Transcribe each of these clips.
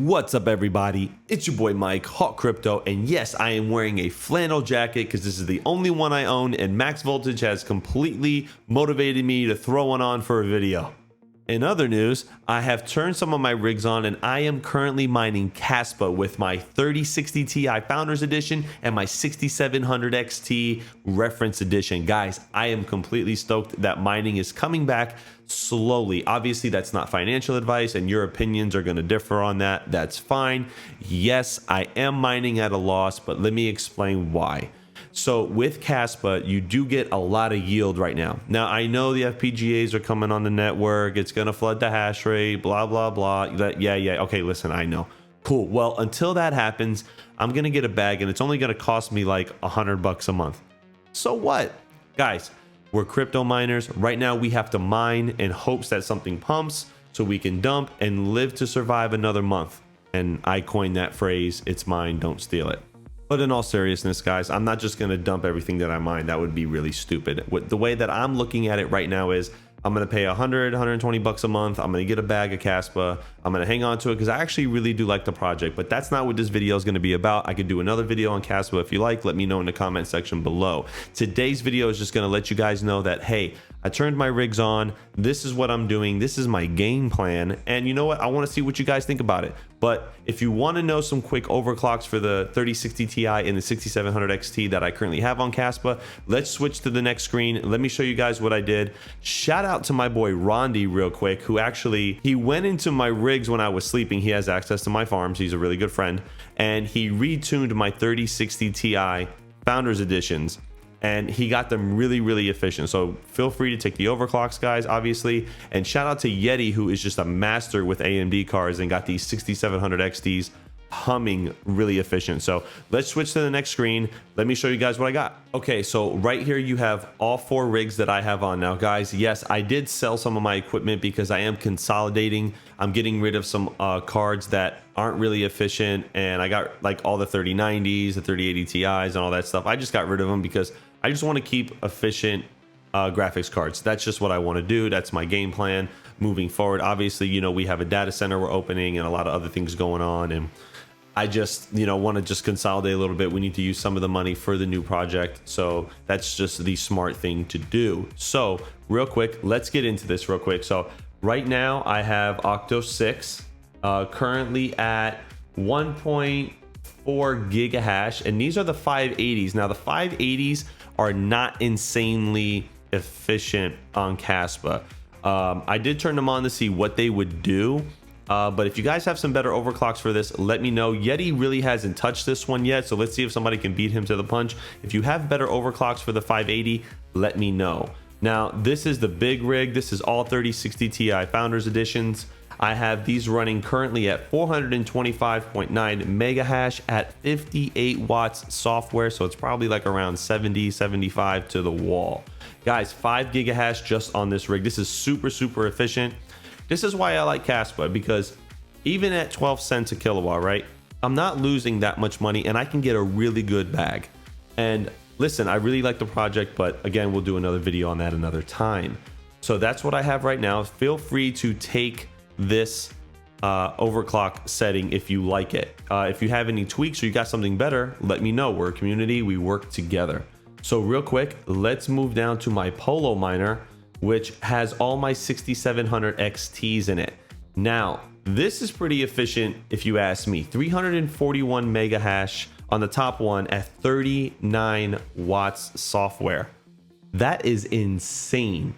What's up, everybody? It's your boy Mike, Hawk Crypto, and yes, I am wearing a flannel jacket because this is the only one I own, and Max Voltage has completely motivated me to throw one on for a video. In other news, I have turned some of my rigs on, and I am currently mining Kaspa with my 3060 Ti Founders Edition and my 6700 XT Reference Edition. Guys, I am completely stoked that mining is coming back slowly. Obviously, that's not financial advice, and your opinions are going to differ on that. That's fine. Yes, I am mining at a loss, but let me explain why. So with Kaspa, you do get a lot of yield right now. Now, I know the FPGAs are coming on the network. It's going to flood the hash rate, blah, blah, blah. Yeah. Okay, listen, I know. Cool. Well, until that happens, I'm going to get a bag, and it's only going to cost me like $100 a month. So what? Guys, we're crypto miners. Right now, we have to mine in hopes that something pumps so we can dump and live to survive another month. And I coined that phrase, it's mine, don't steal it. But in all seriousness, guys, I'm not just going to dump everything that I mine. That would be really stupid. The way that I'm looking at it right now is I'm going to pay $120 a month. I'm going to get a bag of Kaspa. I'm going to hang on to it because I actually really do like the project, but that's not what this video is going to be about. I could do another video on Kaspa if you like. Let me know in the comment section below. Today's video is just going to let you guys know that, hey, I turned my rigs on. This is what I'm doing. This is my game plan. And you know what? I want to see what you guys think about it. But if you want to know some quick overclocks for the 3060 Ti and the 6700 XT that I currently have on Kaspa, let's switch to the next screen. Let me show you guys what I did. Shout out to my boy Rondi real quick, who actually, he went into my rigs when I was sleeping. He has access to my farms. He's a really good friend. And he retuned my 3060 Ti Founders Editions, and he got them really efficient. So feel free to take the overclocks, guys, obviously. And shout out to Yeti, who is just a master with AMD cards and got these 6700 XTs humming really efficient. So let's switch to the next screen. Let me show you guys what I got. Okay, so right here you have all 4 rigs that I have on now, guys. Yes, I did sell some of my equipment because I am consolidating. I'm getting rid of some cards that aren't really efficient, and I got like all the 3090s, the 3080 Ti's, and all that stuff. I just got rid of them because I just want to keep efficient graphics cards. That's just what I want to do. That's my game plan moving forward. Obviously, you know, we have a data center we're opening and a lot of other things going on, and I just, you know, want to just consolidate a little bit. We need to use some of the money for the new project. So that's just the smart thing to do. So real quick, let's get into this real quick. So right now I have Octo 6 currently at 1.4 gigahash, and these are the 580s. Now the 580s are not insanely efficient on Kaspa. I did turn them on to see what they would do. But if you guys have some better overclocks for this, let me know. Yeti really hasn't touched this one yet, so let's see if somebody can beat him to the punch. If you have better overclocks for the 580, let me know. Now, this is the big rig. This is all 3060 Ti Founders Editions. I have these running currently at 425.9 mega hash at 58 watts software, so it's probably like around 70, 75 to the wall. Guys, 5 gigahash just on this rig. This is super efficient. This is why I like Kaspa, because even at 12 cents a kilowatt, right, I'm not losing that much money, and I can get a really good bag. And listen, I really like the project, but again, we'll do another video on that another time. So that's what I have right now. Feel free to take this overclock setting if you like it. If you have any tweaks or you got something better, let me know. We're a community, we work together. So real quick, let's move down to my Polo miner, which has all my 6700 XTs in it. Now, this is pretty efficient if you ask me. 341 mega hash on the top one at 39 watts software. That is insane.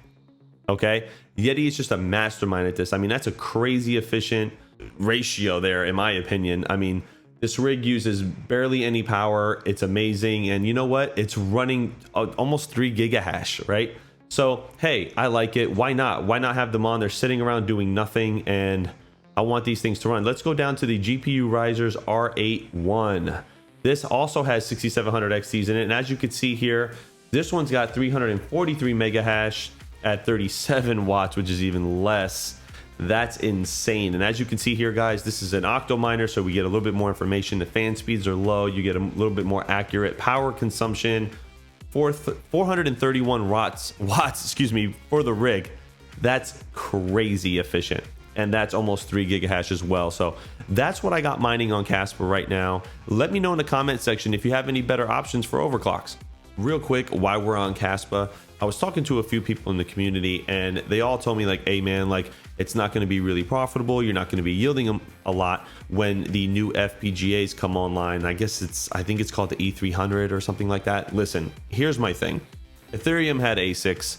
Okay, Yeti is just a mastermind at this. I mean, that's a crazy efficient ratio there, in my opinion. I mean, this rig uses barely any power. It's amazing. And you know what? It's running almost 3 gigahash, right? So, hey, I like it. Why not? Why not have them on? They're sitting around doing nothing, and I want these things to run. Let's go down to the GPU Risers R81. This also has 6700 XTs in it, and as you can see here, this one's got 343 mega hash at 37 watts, which is even less. That's insane. And as you can see here, guys, this is an octo miner, so we get a little bit more information. The fan speeds are low. You get a little bit more accurate power consumption. 431 watts, excuse me, for the rig. That's crazy efficient. and that's almost 3 gigahash as well. So that's what I got mining on Kaspa right now. Let me know in the comment section if you have any better options for overclocks. Real quick, while we're on Kaspa, I was talking to a few people in the community and they all told me like, hey man, like it's not going to be really profitable. You're not going to be yielding them a lot when the new FPGAs come online. I think it's called the E300 or something like that. Listen, here's my thing. Ethereum had ASICs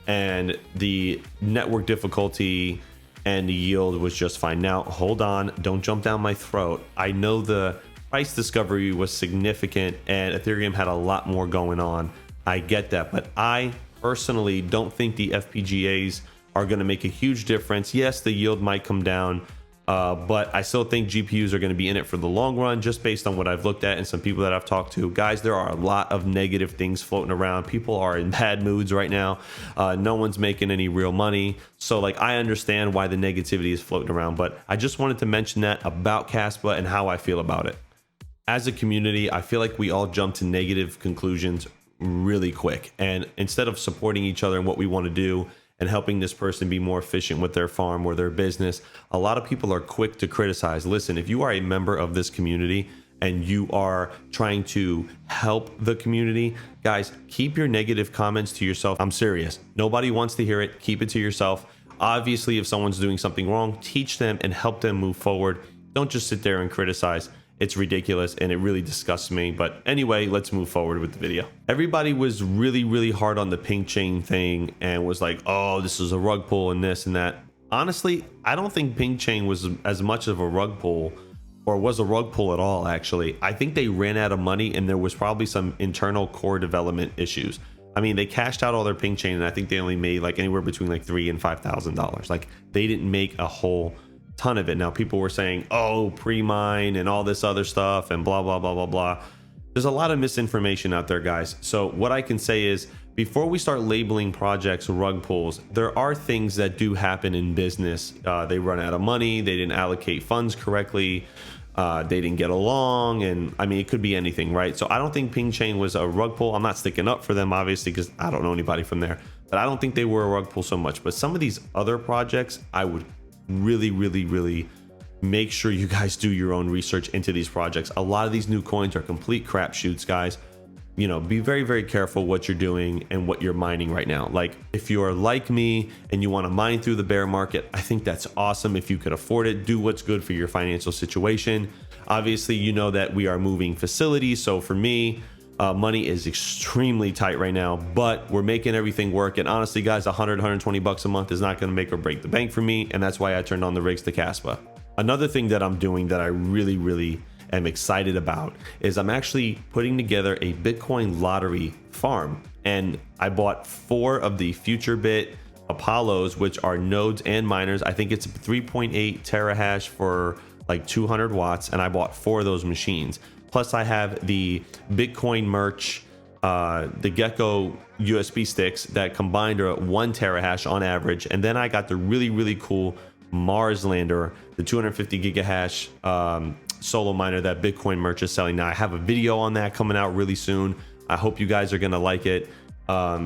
and the network difficulty and the yield was just fine. Now, hold on, don't jump down my throat. I know the price discovery was significant and Ethereum had a lot more going on. I get that, but I personally don't think the FPGAs are going to make a huge difference. Yes, the yield might come down, but I still think GPUs are going to be in it for the long run, just based on what I've looked at and some people that I've talked to. Guys, there are a lot of negative things floating around. People are in bad moods right now. No one's making any real money. So like, I understand why the negativity is floating around, but I just wanted to mention that about Kaspa and how I feel about it. As a community, I feel like we all jump to negative conclusions really quick. And instead of supporting each other in what we want to do and helping this person be more efficient with their farm or their business, a lot of people are quick to criticize. Listen, if you are a member of this community and you are trying to help the community, guys, keep your negative comments to yourself. I'm serious. Nobody wants to hear it. Keep it to yourself. Obviously, if someone's doing something wrong, teach them and help them move forward. Don't just sit there and criticize. It's ridiculous and it really disgusts me. But anyway, let's move forward with the video. Everybody was really hard on the pink chain thing and was like, oh, this is a rug pull and this and that. Honestly, I don't think pink chain was as much of a rug pull, or was a rug pull at all. Actually, I think they ran out of money and there was probably some internal core development issues. I mean, they cashed out all their pink chain and I think they only made like anywhere between like $3,000 and $5,000. Like they didn't make a whole ton of it. Now people were saying, oh, pre-mine and all this other stuff and blah blah blah. There's a lot of misinformation out there, guys. So what I can say is, before we start labeling projects rug pulls, there are things that do happen in business. They run out of money, they didn't allocate funds correctly, they didn't get along, and I mean, it could be anything, right? So I don't think ping chain was a rug pull. I'm not sticking up for them, obviously, because I don't know anybody from there, but I don't think they were a rug pull so much. But some of these other projects, I would really make sure you guys do your own research into these projects. A lot of these new coins are complete crapshoots, guys. You know, be very careful what you're doing and what you're mining right now. Like, if you're like me and you want to mine through the bear market, I think that's awesome. If you could afford it, do what's good for your financial situation. Obviously, you know that we are moving facilities, so for me, money is extremely tight right now, but we're making everything work. And honestly, guys, 120 bucks a month is not going to make or break the bank for me, and that's why I turned on the rigs to Kaspa. Another thing that I'm doing that I really am excited about is I'm actually putting together a Bitcoin lottery farm, and I bought 4 of the FutureBit Apollos, which are nodes and miners. I think it's 3.8 terahash for like 200 watts, and I bought 4 of those machines. Plus I have the Bitcoin merch, the Gecko USB sticks that combined are at 1 terahash on average. And then I got the really cool Mars lander, the 250 gigahash solo miner that Bitcoin merch is selling now. I have a video on that coming out really soon. I hope you guys are gonna like it,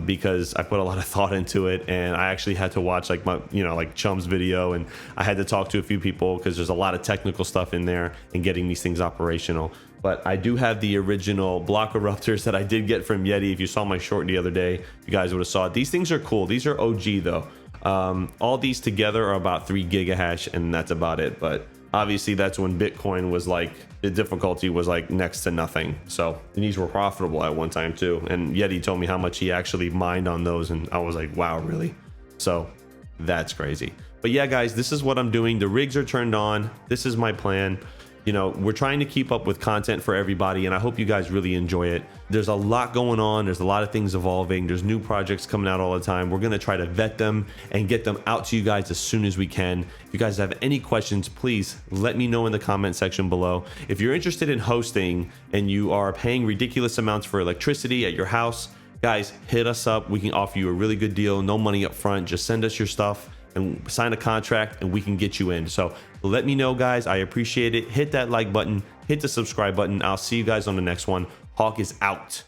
because I put a lot of thought into it, and I actually had to watch like my, like Chum's video, and I had to talk to a few people because there's a lot of technical stuff in there and getting these things operational. But I do have the original block eruptors that I did get from Yeti. If you saw my short the other day, you guys would have saw it. These things are cool. These are OG though. All these together are about 3 gigahash, and that's about it. But obviously that's when Bitcoin was like, the difficulty was like next to nothing. So these were profitable at one time too. And Yeti told me how much he actually mined on those, and I was like, wow, really? So that's crazy. But yeah, guys, this is what I'm doing. The rigs are turned on. This is my plan. We're trying to keep up with content for everybody, and I hope you guys really enjoy it. There's a lot going on. There's a lot of things evolving. There's new projects coming out all the time. We're going to try to vet them and get them out to you guys as soon as we can. If you guys have any questions, please let me know in the comment section below. If you're interested in hosting and you are paying ridiculous amounts for electricity at your house, guys, hit us up. We can offer you a really good deal. No money up front. Just send us your stuff and sign a contract, and we can get you in. So let me know, guys. I appreciate it. Hit that like button, hit the subscribe button. I'll see you guys on the next one. Hawk is out.